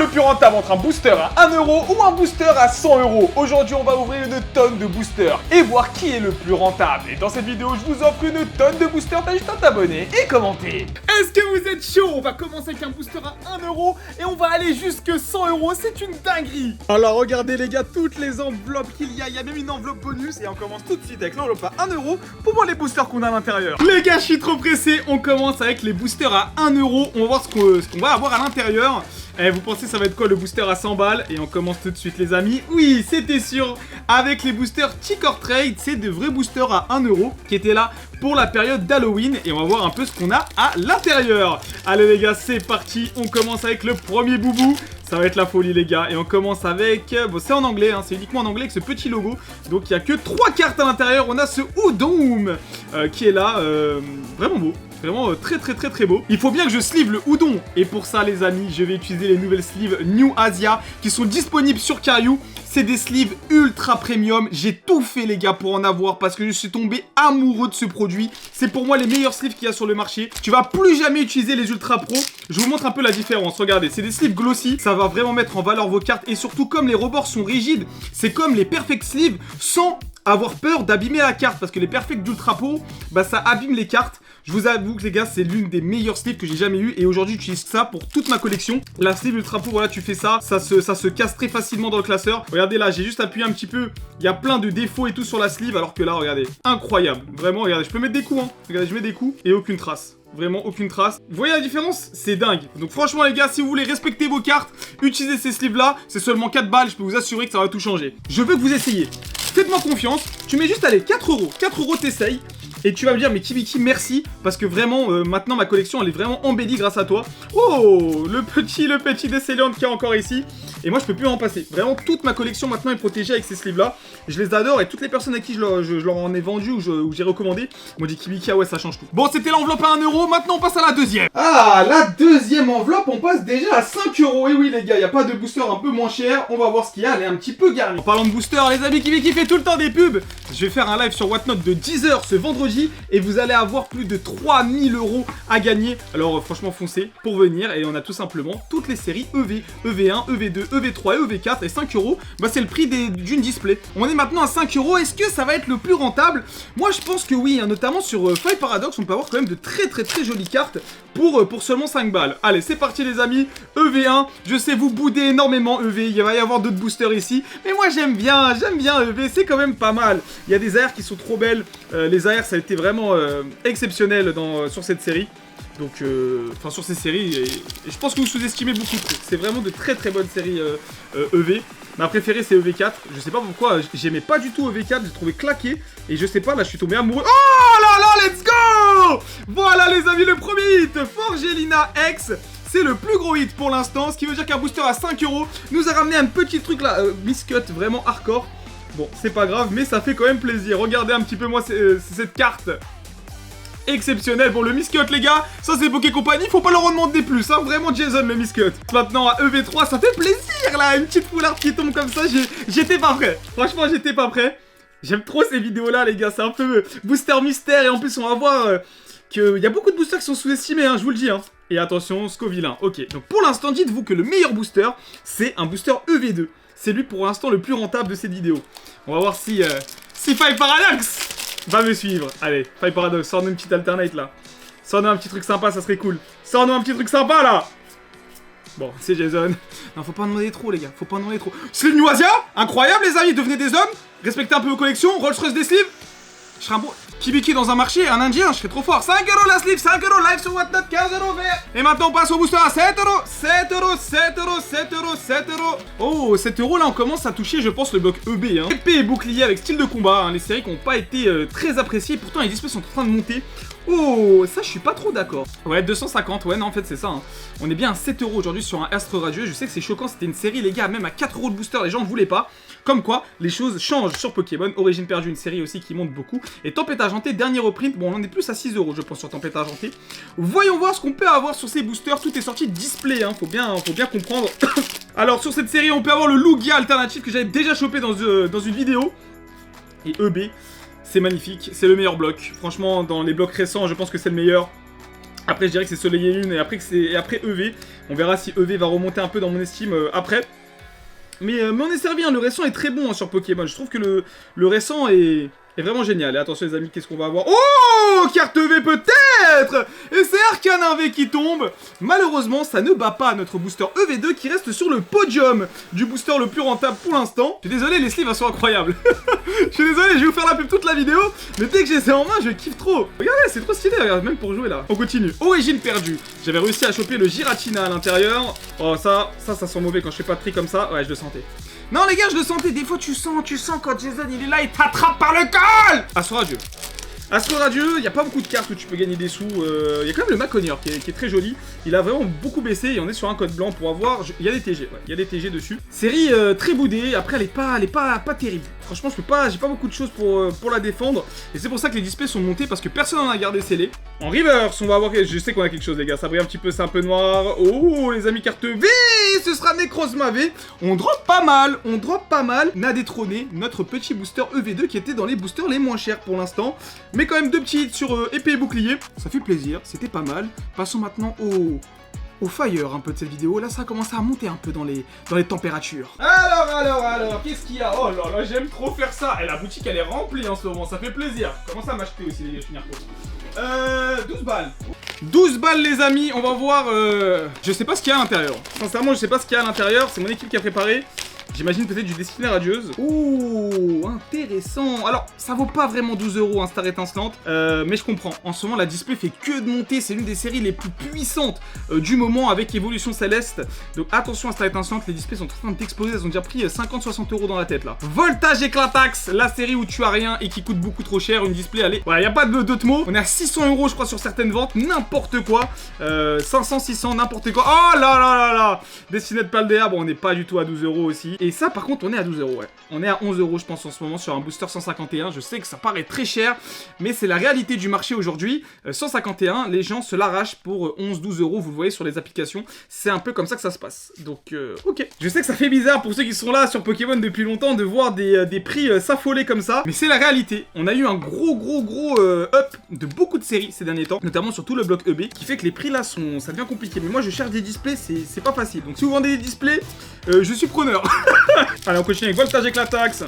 le plus rentable entre un booster à 1 euro ou un booster à 100 euros. Aujourd'hui, on va ouvrir une tonne de boosters et voir qui est le plus rentable. Et dans cette vidéo, je vous offre une tonne de boosters. T'as juste à t'abonner et commenter. Est-ce que vous êtes chaud? On va commencer avec un booster à 1 euro et on va aller jusque 100 euros. C'est une dinguerie. Alors regardez les gars, toutes les enveloppes qu'il y a. Il y a même une enveloppe bonus et on commence tout de suite avec l'enveloppe à 1 euro pour voir les boosters qu'on a à l'intérieur. Les gars, je suis trop pressé. On commence avec les boosters à 1 euro. On va voir ce qu'on va avoir à l'intérieur. Vous pensez ça va être quoi le booster à 100 balles? Et on commence tout de suite les amis. Oui, c'était sûr. Avec les boosters Tick or Trade, c'est de vrais boosters à 1 euro qui étaient là pour la période d'Halloween. Et on va voir un peu ce qu'on a à l'intérieur. Allez les gars, c'est parti. On commence avec le premier boubou. Ça va être la folie les gars. Et on commence avec... Bon, c'est en anglais, hein, c'est uniquement en anglais avec ce petit logo. Donc il n'y a que 3 cartes à l'intérieur. On a ce Udon qui est là. Vraiment beau. Vraiment très beau. Il faut bien que je sleeve le Udon. Et pour ça les amis, je vais utiliser les nouvelles sleeves New Asia qui sont disponibles sur Kariou. C'est des sleeves ultra premium. J'ai tout fait les gars pour en avoir parce que je suis tombé amoureux de ce produit. C'est pour moi les meilleurs sleeves qu'il y a sur le marché. Tu vas plus jamais utiliser les ultra pro. Je vous montre un peu la différence. Regardez, c'est des sleeves glossy. Ça va vraiment mettre en valeur vos cartes. Et surtout comme les rebords sont rigides, c'est comme les perfect sleeves sans avoir peur d'abîmer la carte. Parce que les perfect d'ultra pro, bah ça abîme les cartes. Je vous avoue que les gars, c'est l'une des meilleures sleeves que j'ai jamais eu. Et aujourd'hui, j'utilise ça pour toute ma collection. La sleeve ultra pro, voilà, tu fais ça. Ça se casse très facilement dans le classeur. Regardez là, j'ai juste appuyé un petit peu. Il y a plein de défauts et tout sur la sleeve. Alors que là, regardez, incroyable. Vraiment, regardez, je peux mettre des coups, hein. Regardez, je mets des coups et aucune trace. Vraiment aucune trace. Vous voyez la différence? C'est dingue. Donc franchement les gars, si vous voulez respecter vos cartes, utilisez ces sleeves là. C'est seulement 4 balles, je peux vous assurer que ça va tout changer. Je veux que vous essayiez. Faites-moi confiance. Tu mets juste, allez, 4 euros. 4 euros, t'essayes. Et tu vas me dire, mais Kibiki, merci. Parce que vraiment, maintenant, ma collection, elle est vraiment embellie grâce à toi. Oh, le petit Desceliant qui est encore ici. Et moi, je peux plus en passer. Vraiment, toute ma collection, maintenant, est protégée avec ces sleeves-là. Je les adore. Et toutes les personnes à qui je leur en ai vendu ou j'ai recommandé m'ont dit, Kibiki, ah ouais, ça change tout. Bon, c'était l'enveloppe à 1 euro. Maintenant, on passe à la deuxième. Ah, la deuxième enveloppe, on passe déjà à 5 euros. Et oui, les gars, il n'y a pas de booster un peu moins cher. On va voir ce qu'il y a. Elle est un petit peu garnie. En parlant de booster, les amis, Kibiki fait tout le temps des pubs. Je vais faire un live sur Whatnot de 10h ce vendredi. Et vous allez avoir plus de 3000 euros à gagner. Alors franchement foncez pour venir. Et on a tout simplement toutes les séries EV, EV1, EV2, EV3 et EV4. Et 5 euros, bah c'est le prix d'une display. On est maintenant à 5 euros. Est-ce que ça va être le plus rentable? Moi je pense que oui, hein, notamment sur Five Paradox. On peut avoir quand même de très jolies cartes pour seulement 5 balles. Allez c'est parti les amis. EV1, je sais vous boudez énormément EV. Il va y avoir d'autres boosters ici. Mais moi j'aime bien EV. C'est quand même pas mal. Il y a des AR qui sont trop belles. Les AR ça a été vraiment exceptionnel sur cette série. Donc, enfin sur ces séries, et je pense que vous sous-estimez beaucoup. C'est vraiment de très bonnes séries EV. Ma préférée c'est EV4. Je sais pas pourquoi, j'aimais pas du tout EV4, j'ai trouvé claqué. Et je sais pas, là je suis tombé amoureux. Oh là là, let's go! Voilà les amis, le premier hit, Forgelina X. C'est le plus gros hit pour l'instant, ce qui veut dire qu'un booster à 5 euros nous a ramené un petit truc là, miscut, vraiment hardcore. Bon, c'est pas grave, mais ça fait quand même plaisir. Regardez un petit peu moi cette carte exceptionnelle. Bon, le miscut les gars, ça c'est Poké Company, faut pas leur en demander plus, hein. Vraiment Jason le miscut. Maintenant à EV3, ça fait plaisir là, une petite foulard qui tombe comme ça, j'étais pas prêt. Franchement, j'étais pas prêt. J'aime trop ces vidéos là les gars, c'est un peu booster mystère. Et en plus on va voir qu'il y a beaucoup de boosters qui sont sous-estimés, hein, je vous le dis, hein. Et attention, Scoville 1, ok. Donc pour l'instant, dites-vous que le meilleur booster, c'est un booster EV2. C'est lui pour l'instant le plus rentable de cette vidéo. On va voir si Five Paradox va me suivre. Allez, Five Paradox, sors-nous une petite alternate là. Sors-nous un petit truc sympa, ça serait cool. Sors-nous un petit truc sympa là. Bon, c'est Jason. Non, faut pas en demander trop les gars, faut pas en demander trop. Sleeve New Asia, incroyable les amis, devenez des hommes. Respectez un peu vos collections, Rolls Royce des sleeves. Je serais un bon... Kibiki dans un marché, un indien, je serais trop fort. 5 euros la sleeve, 5 euros live sur Whatnot, 15 euros vert. Et maintenant on passe au booster à 7 euros. 7 euros, 7 euros, 7 euros, 7 euros. Oh, 7 euros là on commence à toucher je pense le bloc EB, hein. Épée et bouclier avec style de combat, hein. Les séries qui n'ont pas été très appréciées. Pourtant les displays sont en train de monter. Oh, ça je suis pas trop d'accord. Ouais, 250, ouais non en fait c'est ça, hein. On est bien à 7 euros aujourd'hui sur un Astre Radieux. Je sais que c'est choquant, c'était une série les gars, même à 4 euros de booster les gens ne voulaient pas. Comme quoi, les choses changent sur Pokémon. Origine perdue, une série aussi qui monte beaucoup. Et Tempête Argentée, dernier reprint. Bon, on en est plus à 6 euros, je pense, sur Tempête Argentée. Voyons voir ce qu'on peut avoir sur ces boosters. Tout est sorti de display, hein. Faut bien comprendre. Alors, sur cette série, on peut avoir le Lugia alternatif que j'avais déjà chopé dans une vidéo. Et EB, c'est magnifique. C'est le meilleur bloc. Franchement, dans les blocs récents, je pense que c'est le meilleur. Après je dirais que c'est Soleil et Lune et après EV. On verra si EV va remonter un peu dans mon estime après. Mais on est servi, hein. Le récent est très bon hein, sur Pokémon. Je trouve que le récent est vraiment génial. Et attention les amis, qu'est-ce qu'on va avoir? Oh, carte V peut-être. Et c'est Arcanin V qui tombe. Malheureusement, ça ne bat pas notre booster EV2 qui reste sur le podium du booster le plus rentable pour l'instant. Je suis désolé, les sleeves sont incroyables. Je suis désolé, je vais vous faire la pub toute la vidéo. Mais dès que j'ai ça en main, je kiffe trop. Regardez, c'est trop stylé, regarde, même pour jouer là. On continue. Origine perdue. J'avais réussi à choper le Giratina à l'intérieur. Oh, ça sent mauvais quand je fais pas de tri comme ça. Ouais, je le sentais. Non les gars, je le sentais, des fois tu sens quand Jason il est là, il t'attrape par le col. Astro Radieux. Astro Radieux, il n'y a pas beaucoup de cartes où tu peux gagner des sous. Il y a quand même le Maconior qui est très joli. Il a vraiment beaucoup baissé et on est sur un code blanc pour avoir... Il y a des TG, ouais, il y a des TG dessus. Série très boudée, après elle est pas terrible. Franchement, j'ai pas beaucoup de choses pour la défendre. Et c'est pour ça que les displays sont montés parce que personne n'en a gardé scellé. En reverse, on va avoir... Je sais qu'on a quelque chose les gars, ça brille un petit peu, c'est un peu noir. Oh les amis, carte V, ce sera Necrozma V. On drop pas mal. On a détrôné notre petit booster EV2 qui était dans les boosters les moins chers pour l'instant. Mais quand même 2 petits hits sur épée et bouclier. Ça fait plaisir, c'était pas mal. Passons maintenant au fire un peu de cette vidéo. Là, ça a commencé à monter un peu dans les températures. Alors, qu'est-ce qu'il y a? Oh là là, j'aime trop faire ça. Et la boutique, elle est remplie en ce moment, ça fait plaisir. Commence à m'acheter aussi, les gars, finir court. 12 balles. 12 balles, les amis. On va voir... Je sais pas ce qu'il y a à l'intérieur. Sincèrement, je sais pas ce qu'il y a à l'intérieur. C'est mon équipe qui a préparé. J'imagine peut-être du Destinée Radieuse. Ouh, intéressant. Alors, ça vaut pas vraiment 12 € un Star étincelante, mais je comprends. En ce moment, la display fait que de monter. C'est l'une des séries les plus puissantes du moment avec Évolution Céleste. Donc attention à Star étincelante, les displays sont en train d'exploser. Elles ont déjà pris 50-60 € dans la tête là. Voltage Éclatax, la série où tu as rien et qui coûte beaucoup trop cher. Une display, allez. Voilà, y a pas d'autres mots. On est à 600 €, je crois, sur certaines ventes. N'importe quoi. 500, 600, n'importe quoi. Oh là là là là. Destinée de Paldea, bon, on n'est pas du tout à 12 € aussi. Et ça, par contre, on est à 12 €, ouais. On est à 11 €, je pense, en ce moment, sur un booster 151. Je sais que ça paraît très cher, mais c'est la réalité du marché aujourd'hui. 151, les gens se l'arrachent pour 11-12 €, vous le voyez sur les applications. C'est un peu comme ça que ça se passe. Donc, ok. Je sais que ça fait bizarre pour ceux qui sont là sur Pokémon depuis longtemps de voir des prix s'affoler comme ça, mais c'est la réalité. On a eu un gros up de beaucoup de séries ces derniers temps, notamment sur tout le bloc EB, qui fait que les prix là ça devient compliqué. Mais moi, je cherche des displays, c'est pas facile. Donc, si vous vendez des displays, je suis preneur. Allez, on continue avec Voltage Éclatax.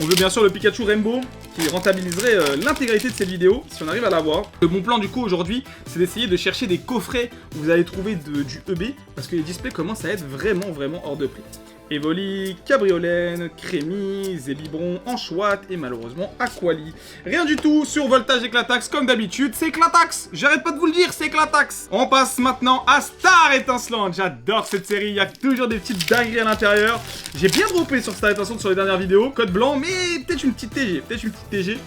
On veut bien sûr le Pikachu Rainbow qui rentabiliserait l'intégralité de cette vidéo si on arrive à l'avoir. Mon plan du coup aujourd'hui, c'est d'essayer de chercher des coffrets où vous allez trouver du EB parce que les displays commencent à être vraiment hors de prix. Evoli, Cabriolène, Crémy, Zébibron, Anchoite et malheureusement Aquali. Rien du tout sur Voltage Éclatax comme d'habitude, c'est Éclatax. J'arrête pas de vous le dire, c'est Éclatax. On passe maintenant à Star Étincelante. J'adore cette série, il y a toujours des petites dingueries à l'intérieur. J'ai bien droppé sur Star Étincelante sur les dernières vidéos. Code blanc, mais peut-être une petite TG,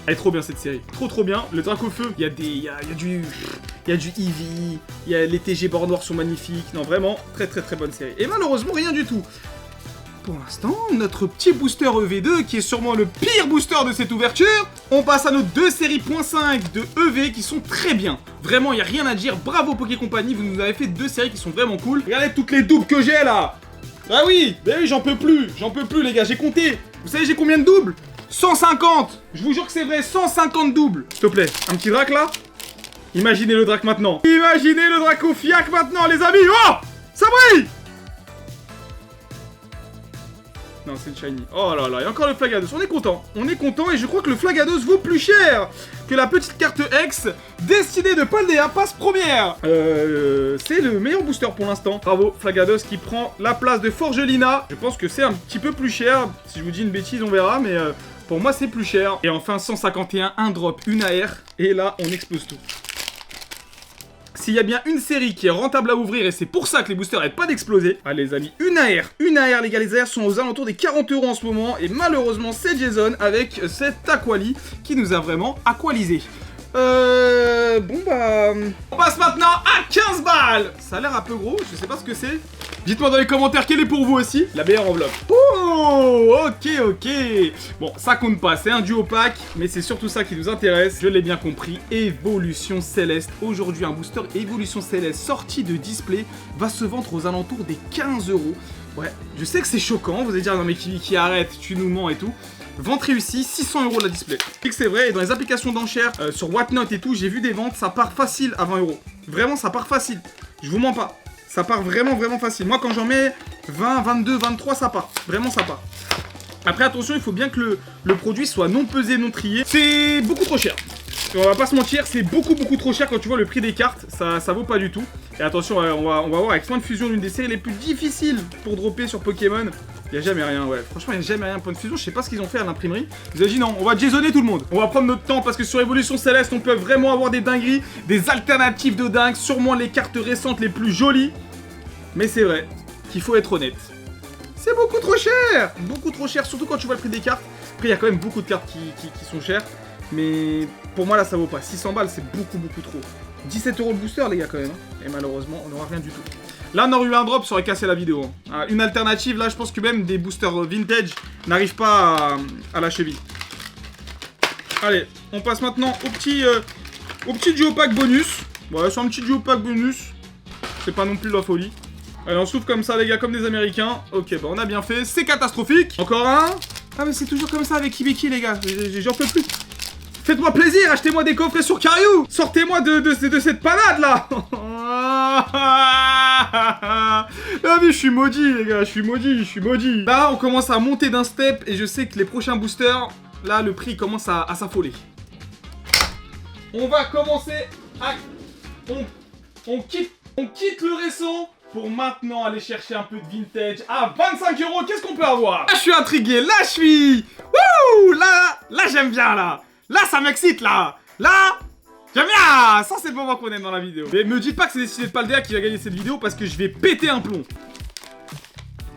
Elle est trop bien cette série, trop bien. Le Dracofeu, il y a du Eevee, il y a les TG bord noir sont magnifiques. Non, vraiment, très bonne série. Et malheureusement, rien du tout. Pour l'instant, notre petit booster EV2, qui est sûrement le pire booster de cette ouverture. On passe à nos 2 séries .5 de EV qui sont très bien. Vraiment, il n'y a rien à dire. Bravo Poké Company, vous nous avez fait 2 séries qui sont vraiment cool. Regardez toutes les doubles que j'ai là. Ah oui, j'en peux plus les gars, j'ai compté. Vous savez j'ai combien de doubles? 150. Je vous jure que c'est vrai, 150 doubles. S'il te plaît, un petit drac là. Imaginez le drac maintenant. Imaginez le Dracofiac maintenant les amis. Oh, ça brille. Non, c'est une shiny. Oh là là, et encore le Flagados. On est content et je crois que le Flagados vaut plus cher que la petite carte X Destinée de Paldea passe première. C'est le meilleur booster pour l'instant. Bravo, Flagados qui prend la place de Forgelina. Je pense que c'est un petit peu plus cher. Si je vous dis une bêtise, on verra, mais pour moi, c'est plus cher. Et enfin, 151, un drop, une AR. Et là, on explose tout. S'il y a bien une série qui est rentable à ouvrir et c'est pour ça que les boosters n'arrêtent pas d'exploser. Allez les amis, une AR les gars, les AR sont aux alentours des 40 € en ce moment et malheureusement c'est Jason avec cette Aquali qui nous a vraiment aqualisé. Bon bah... On passe maintenant à 15 balles. Ça a l'air un peu gros, je sais pas ce que c'est. Dites-moi dans les commentaires quelle est pour vous aussi la meilleure enveloppe. Oh, Ok. Bon, ça compte pas, c'est un duo pack, mais c'est surtout ça qui nous intéresse. Je l'ai bien compris. Évolution Céleste. Aujourd'hui, un booster Évolution Céleste sorti de display va se vendre aux alentours des 15 €. Ouais, je sais que c'est choquant. Vous allez dire, non mais qui arrête, tu nous mens et tout. Vente réussie, 600 € la display. Et que c'est vrai, et dans les applications d'enchères, sur Whatnot et tout, j'ai vu des ventes, ça part facile à 20 €. Vraiment, ça part facile. Je vous mens pas. Ça part vraiment facile. Moi, quand j'en mets 20, 22, 23, ça part. Vraiment, ça part. Après, attention, il faut bien que le produit soit non pesé, non trié. C'est beaucoup trop cher. On va pas se mentir, c'est beaucoup trop cher quand tu vois le prix des cartes. Ça vaut pas du tout. Et attention, on va voir avec Point de Fusion, l'une des séries les plus difficiles pour dropper sur Pokémon. Il y a jamais rien, ouais. Franchement, il y a jamais rien. Point de Fusion, je sais pas ce qu'ils ont fait à l'imprimerie. Ils ont dit non, on va jasoner tout le monde. On va prendre notre temps parce que sur Évolution Céleste, on peut vraiment avoir des dingueries, des alternatives de dingue. Sûrement les cartes récentes les plus jolies. Mais c'est vrai qu'il faut être honnête. C'est beaucoup trop cher. Beaucoup trop cher, surtout quand tu vois le prix des cartes. Après, il y a quand même beaucoup de cartes qui sont chères. Mais pour moi, là, ça vaut pas. 600 balles, c'est beaucoup trop. 17 € le booster, les gars, quand même. Hein. Et malheureusement, on n'aura rien du tout. Là, on aurait eu un drop, ça aurait cassé la vidéo. Hein. Une alternative, là, je pense que même des boosters vintage n'arrivent pas à la cheville. Allez, on passe maintenant au petit duo pack bonus. Ouais, c'est un petit duo pack bonus. C'est pas non plus la folie. Allez, on souffle comme ça, les gars, comme des Américains. Ok, bah, on a bien fait. C'est catastrophique. Encore un. Ah, mais c'est toujours comme ça avec Hibiki, les gars. J'en peux plus. Faites-moi plaisir, achetez-moi des coffrets sur Cariou. Sortez-moi de cette panade, là. Ah, mais je suis maudit, les gars, je suis maudit. Là, on commence à monter d'un step et je sais que les prochains boosters, là, le prix commence à s'affoler. On va commencer à... On quitte le récent pour maintenant aller chercher un peu de vintage à 25 €. Qu'est-ce qu'on peut avoir? Là, je suis intrigué, là, je suis... Wouh, là, j'aime bien, là. Là, ça m'excite, là. Là, j'aime bien. Ça, c'est le moment qu'on aime dans la vidéo. Mais me dites pas que c'est Destiné de Paldea qui va gagner cette vidéo parce que je vais péter un plomb.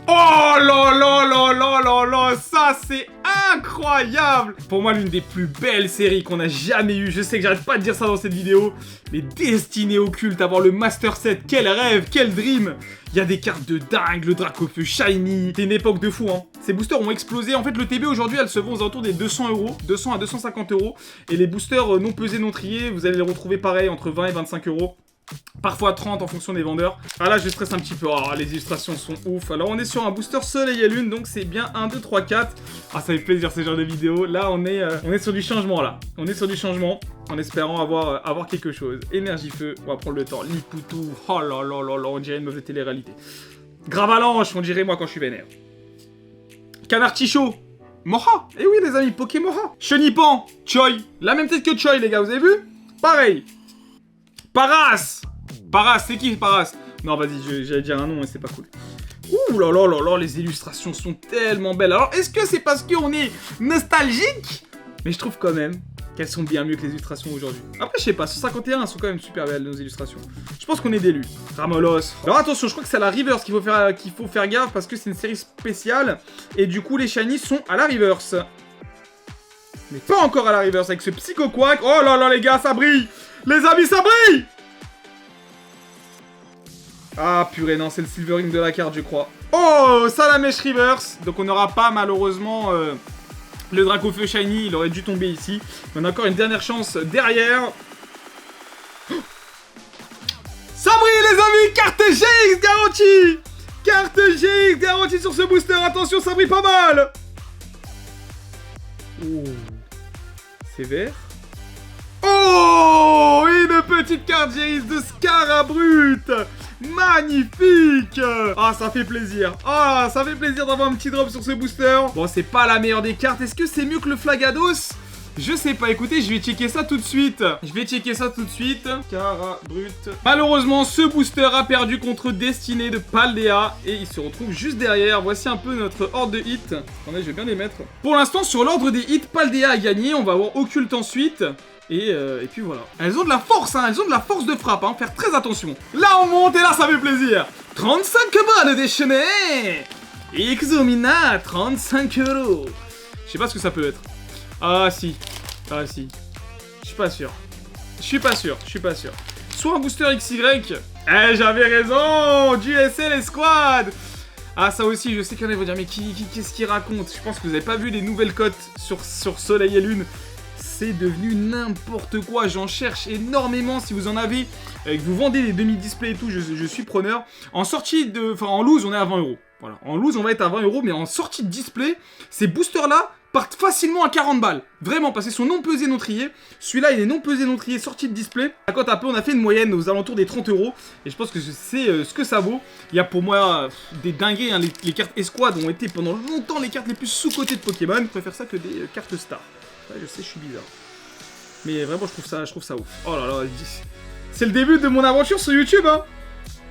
Oh là, ça c'est incroyable. Pour moi, l'une des plus belles séries qu'on a jamais eues. Je sais que j'arrête pas de dire ça dans cette vidéo. Mais Destinée Occulte, avoir le Master Set, quel rêve, quel dream. Il y a des cartes de dingue, le Dracofeu Shiny. C'est une époque de fou, hein. Ces boosters ont explosé. En fait, le TB aujourd'hui, elle se vend aux alentours des 200 €, 200 à 250 €. Et les boosters non pesés, non triés, vous allez les retrouver pareil entre 20 et 25 €. Parfois 30 en fonction des vendeurs. Ah là je stresse un petit peu, oh, les illustrations sont ouf. Alors on est sur un booster soleil et lune, donc c'est bien 1, 2, 3, 4. Ah ça fait plaisir ce genre de vidéo. Là on est sur du changement là. On est sur du changement en espérant avoir quelque chose. Énergie feu, on va prendre le temps. Lipoutou, oh là là là là, on dirait une meuf de télé-réalité. Gravalanche, on dirait moi quand je suis vénère. Canard Tichot, Moha. Eh oui les amis, Pokémoha. Chenipan, Choi. La même tête que Choi les gars, vous avez vu? Pareil. Paras! Paras, c'est qui Paras? Non, vas-y, j'allais dire un nom, mais c'est pas cool. Ouh là là là là, les illustrations sont tellement belles. Alors, est-ce que c'est parce qu'on est nostalgique? Mais je trouve quand même qu'elles sont bien mieux que les illustrations aujourd'hui. Après, je sais pas, sur 51, elles sont quand même super belles, nos illustrations. Je pense qu'on est d'élus. Ramolos. Alors attention, je crois que c'est à la reverse qu'il faut faire gaffe parce que c'est une série spéciale. Et du coup, les shiny sont à la reverse. Mais pas encore à la reverse avec ce Psycho Quack. Oh là là, les gars, ça brille! Les amis, ça brille! Ah purée, non, c'est le silvering de la carte, je crois. Oh, Salamèche reverse. Donc on n'aura pas malheureusement le Dracofeu Shiny, il aurait dû tomber ici. Mais on a encore une dernière chance derrière. Oh, ça brille les amis, carte GX garantie. Carte GX garantie sur ce booster, attention, ça brille pas mal. Oh, c'est vert. Oh, une petite carte GX de Scarabrute. Magnifique. Ah, ça fait plaisir. Ah, ça fait plaisir d'avoir un petit drop sur ce booster. Bon, c'est pas la meilleure des cartes. Est-ce que c'est mieux que le Flagados? Je sais pas, écoutez, je vais checker ça tout de suite. Scarabrute. Malheureusement, ce booster a perdu contre Destinée de Paldea. Et il se retrouve juste derrière. Voici un peu notre ordre de hits. Attendez, je vais bien les mettre. Pour l'instant, sur l'ordre des hits, Paldea a gagné. On va avoir Occulte ensuite. Et puis voilà. Elles ont de la force, hein. Elles ont de la force de frappe, hein. Faire très attention. Là, on monte et là, ça fait plaisir. 35 balles déchaînées. Exomina, 35 €. Je sais pas ce que ça peut être. Ah si. Ah si. Je suis pas sûr. Je suis pas sûr. Soit un booster XY. Eh, j'avais raison. Du SL Esquad. Ah, ça aussi, je sais qu'il y en a qui vont dire, mais qu'est-ce qu'il raconte? Je pense que vous avez pas vu les nouvelles cotes sur Soleil et Lune. C'est devenu n'importe quoi. J'en cherche énormément. Si vous en avez, que vous vendez des demi-displays et tout, je suis preneur. En sortie de... Enfin, en loose, on est à 20 €. Voilà. En loose, on va être à 20 €, mais en sortie de display, ces boosters-là partent facilement à 40 balles. Vraiment, parce qu'ils sont non pesés, non triés. Celui-là, il est non pesé, non trié, sorti de display. À quand un peu, on a fait une moyenne aux alentours des 30 €. Et je pense que c'est ce que ça vaut. Il y a pour moi des dingueries. Hein. Les cartes Escouade ont été pendant longtemps les cartes les plus sous-cotées de Pokémon. Je préfère ça que des cartes Star. Ouais, je sais, je suis bizarre. Mais vraiment, je trouve ça ouf. Oh là là, c'est le début de mon aventure sur YouTube, hein.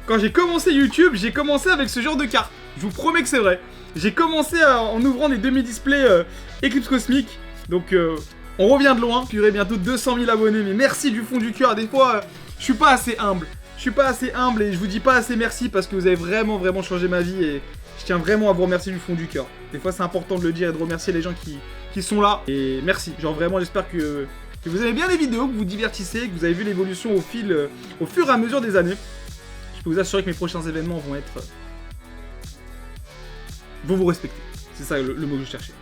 Quand j'ai commencé YouTube, j'ai commencé avec ce genre de cartes. Je vous promets que c'est vrai. J'ai commencé en ouvrant des demi-displays Eclipse Cosmique. Donc, on revient de loin. J'aurai bientôt 200 000 abonnés. Mais merci du fond du cœur. Des fois, je suis pas assez humble. Je suis pas assez humble et je vous dis pas assez merci parce que vous avez vraiment, vraiment changé ma vie. Et je tiens vraiment à vous remercier du fond du cœur. Des fois, c'est important de le dire et de remercier les gens qui sont là. Et merci. Genre, vraiment, j'espère que vous aimez bien les vidéos, que vous vous divertissez, que vous avez vu l'évolution au fur et à mesure des années. Je peux vous assurer que mes prochains événements vont vous respecter. C'est ça le mot que je cherchais.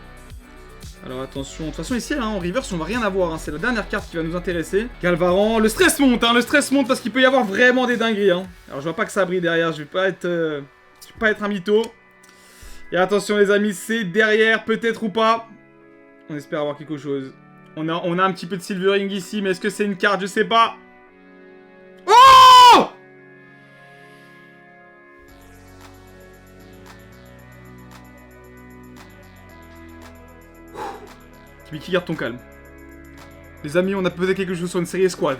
Alors attention, de toute façon ici, hein, en reverse, on va rien avoir. Hein. C'est la dernière carte qui va nous intéresser. Galvaran, le stress monte parce qu'il peut y avoir vraiment des dingueries. Hein. Alors je vois pas que ça brille derrière, je vais pas être un mytho. Et attention les amis, c'est derrière, peut-être ou pas. On espère avoir quelque chose. On a un petit peu de silvering ici, mais est-ce que c'est une carte? Je sais pas. Oh! Kibiki, garde ton calme. Les amis, on a peut-être quelque chose sur une série Escouade.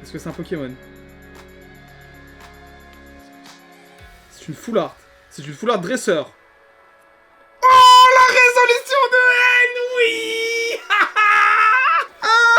Est-ce que c'est un Pokémon? C'est une full art. C'est une full art dresseur. Oh, la résolution de haine, oui.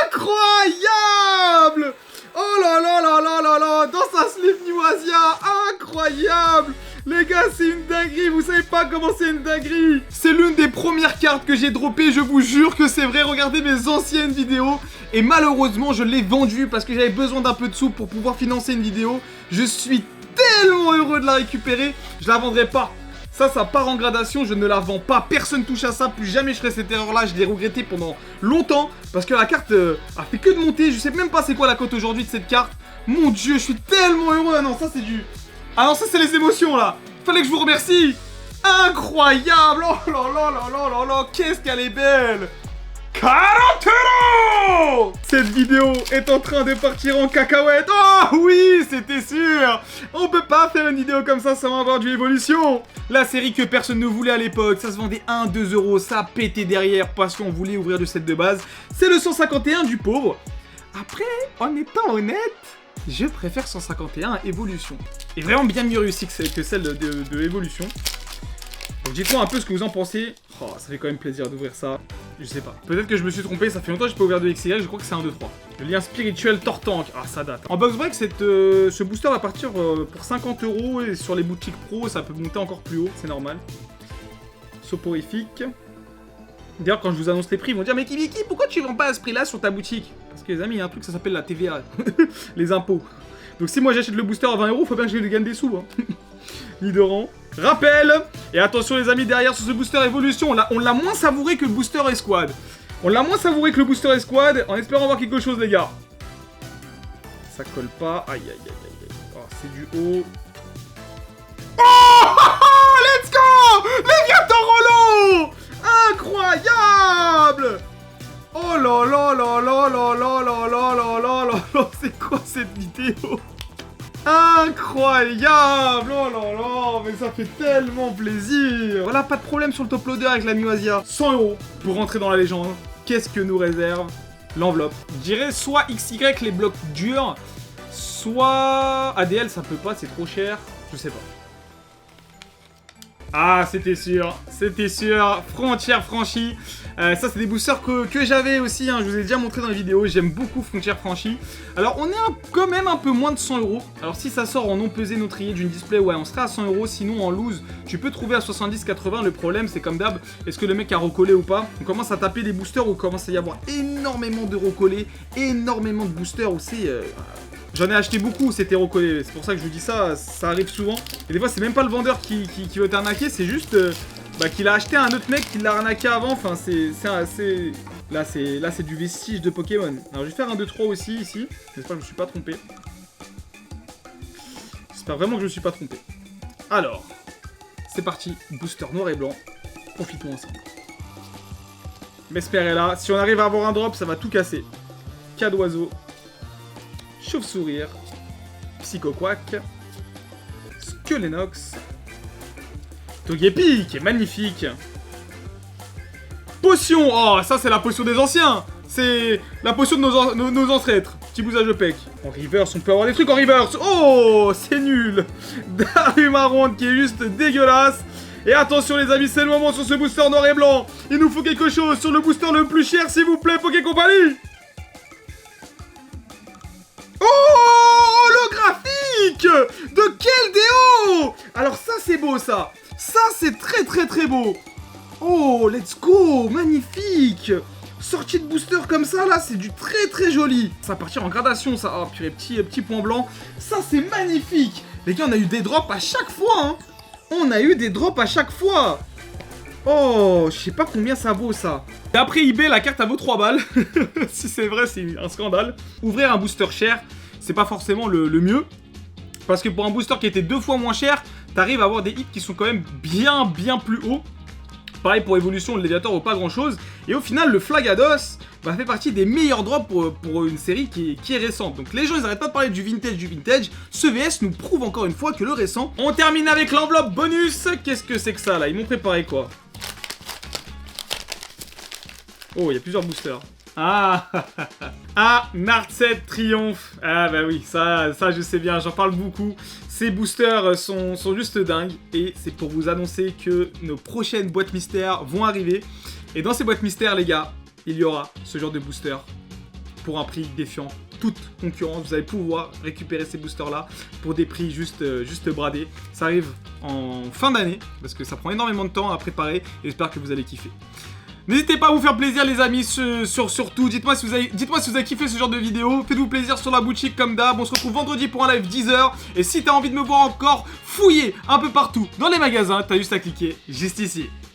Incroyable. Oh là là là là là là. Dans sa Sleep New Asia. Incroyable. Les gars, c'est une dinguerie, vous savez pas comment c'est une dinguerie. C'est l'une des premières cartes que j'ai droppées, je vous jure que c'est vrai. Regardez mes anciennes vidéos. Et malheureusement, je l'ai vendue parce que j'avais besoin d'un peu de sous pour pouvoir financer une vidéo. Je suis tellement heureux de la récupérer. Je la vendrai pas. Ça part en gradation, je ne la vends pas. Personne touche à ça, plus jamais je ferai cette erreur-là. Je l'ai regretté pendant longtemps parce que la carte a fait que de monter. Je sais même pas c'est quoi la cote aujourd'hui de cette carte. Mon Dieu, je suis tellement heureux. Ah non, ça c'est du... Ah non, ça c'est les émotions là. Fallait que je vous remercie. Incroyable. Oh là là là là là là. Qu'est-ce qu'elle est belle. Karotero. Cette vidéo est en train de partir en cacahuète. Oh oui, c'était sûr. On peut pas faire une vidéo comme ça sans avoir du évolution. La série que personne ne voulait à l'époque, ça se vendait 1-2 €, ça pétait derrière parce qu'on voulait ouvrir le set de base. C'est le 151 du pauvre. Après, en étant honnête, je préfère 151 Evolution. Et vraiment bien mieux réussi que celle de Evolution. Donc dites-moi un peu ce que vous en pensez. Oh, ça fait quand même plaisir d'ouvrir ça. Je sais pas. Peut-être que je me suis trompé, ça fait longtemps que j'ai pas ouvert de XY, je crois que c'est 1, 2, 3. Le lien spirituel Tortank. Ah, ça date. En box break, ce booster va partir pour 50 € et sur les boutiques pro, ça peut monter encore plus haut, c'est normal. Soporifique. D'ailleurs, quand je vous annonce les prix, ils vont dire « Mais Kibiki, pourquoi tu vends pas à ce prix-là sur ta boutique ?» Parce que les amis, il y a un truc, ça s'appelle la TVA. Les impôts. Donc si moi j'achète le booster à 20 €, faut bien que je gagne des sous. Hein. Nidoran. Rappel. Et attention les amis, derrière sur ce booster Evolution, on l'a moins savouré que le booster Escouade. On l'a moins savouré que le booster Escouade, en espérant voir quelque chose les gars. Ça colle pas. Aïe aïe aïe aïe. Oh, c'est du haut. Oh let's go. Léviathan Rollo. Incroyable. Oh là là là là là là là là là là là là. C'est quoi cette vidéo? Incroyable. Oh là là. Mais ça fait tellement plaisir. Voilà, pas de problème sur le top loader avec la New Asia. 100 € pour rentrer dans la légende. Qu'est-ce que nous réserve l'enveloppe? Je dirais soit XY les blocs durs, soit ADL ça peut pas, c'est trop cher. Je sais pas. Ah, c'était sûr, Frontière franchie. Ça, c'est des boosters que j'avais aussi, hein, je vous ai déjà montré dans les vidéos. J'aime beaucoup Frontière franchie. Alors, on est quand même un peu moins de 100 €. Alors, si ça sort en non pesé, non trié d'une display, ouais, on serait à 100 €. Sinon, en loose, tu peux trouver à 70-80. Le problème, c'est comme d'hab, est-ce que le mec a recollé ou pas? On commence à taper des boosters où il commence à y avoir énormément de recollés, énormément de boosters où c'est... J'en ai acheté beaucoup, cet héros collé. C'est pour ça que je vous dis ça, ça arrive souvent. Et des fois, c'est même pas le vendeur qui veut t'arnaquer, c'est juste qu'il a acheté un autre mec qui l'a arnaqué avant. Enfin, là, c'est du vestige de Pokémon. Alors, je vais faire un 2-3 aussi, ici. J'espère que je me suis pas trompé. J'espère vraiment que je me suis pas trompé. Alors, c'est parti. Booster noir et blanc. Profitons ensemble. Mesper est là. Si on arrive à avoir un drop, ça va tout casser. Cas d'oiseau. Chauve-sourire. Psychoquack. Skelenox. Togepi, qui est magnifique. Potion. Oh, ça c'est la potion des anciens. C'est la potion de nos ancêtres. Petit bousage de pec. En reverse, on peut avoir des trucs en reverse. Oh, c'est nul. Darumaronde qui est juste dégueulasse. Et attention les amis, c'est le moment sur ce booster noir et blanc. Il nous faut quelque chose sur le booster le plus cher, s'il vous plaît, Poké Company. Oh, holographique. De quel déo? Alors ça c'est beau ça. Ça c'est très très très beau. Oh, let's go, magnifique. Sortie de booster comme ça là, c'est du très très joli. Ça va partir en gradation ça. Oh purée, petit point blanc. Ça c'est magnifique. Les gars, on a eu des drops à chaque fois hein. On a eu des drops à chaque fois. Oh, je sais pas combien ça vaut ça. D'après eBay, la carte elle vaut 3 balles. Si c'est vrai, c'est un scandale. Ouvrir un booster cher, c'est pas forcément le mieux. Parce que pour un booster qui était 2 fois moins cher, t'arrives à avoir des hits qui sont quand même bien plus hauts. Pareil pour évolution, le Léviator vaut pas grand chose. Et au final, le Flagados fait partie des meilleurs drops pour une série qui est récente. Donc les gens, ils arrêtent pas de parler du vintage. Ce VS nous prouve encore une fois que le récent. On termine avec l'enveloppe bonus. Qu'est-ce que c'est que ça là? Ils m'ont préparé quoi? Oh, il y a plusieurs boosters. Ah, Narset Triomphe. Ah bah oui, ça je sais bien, j'en parle beaucoup. Ces boosters sont juste dingues. Et c'est pour vous annoncer que nos prochaines boîtes mystères vont arriver. Et dans ces boîtes mystères, les gars, il y aura ce genre de booster pour un prix défiant toute concurrence. Vous allez pouvoir récupérer ces boosters là pour des prix juste bradés. Ça arrive en fin d'année parce que ça prend énormément de temps à préparer et j'espère que vous allez kiffer. N'hésitez pas à vous faire plaisir les amis, surtout dites-moi si vous avez kiffé ce genre de vidéo. Faites-vous plaisir sur la boutique comme d'hab. On se retrouve vendredi pour un live 10h. Et si t'as envie de me voir encore fouiller un peu partout dans les magasins, t'as juste à cliquer juste ici.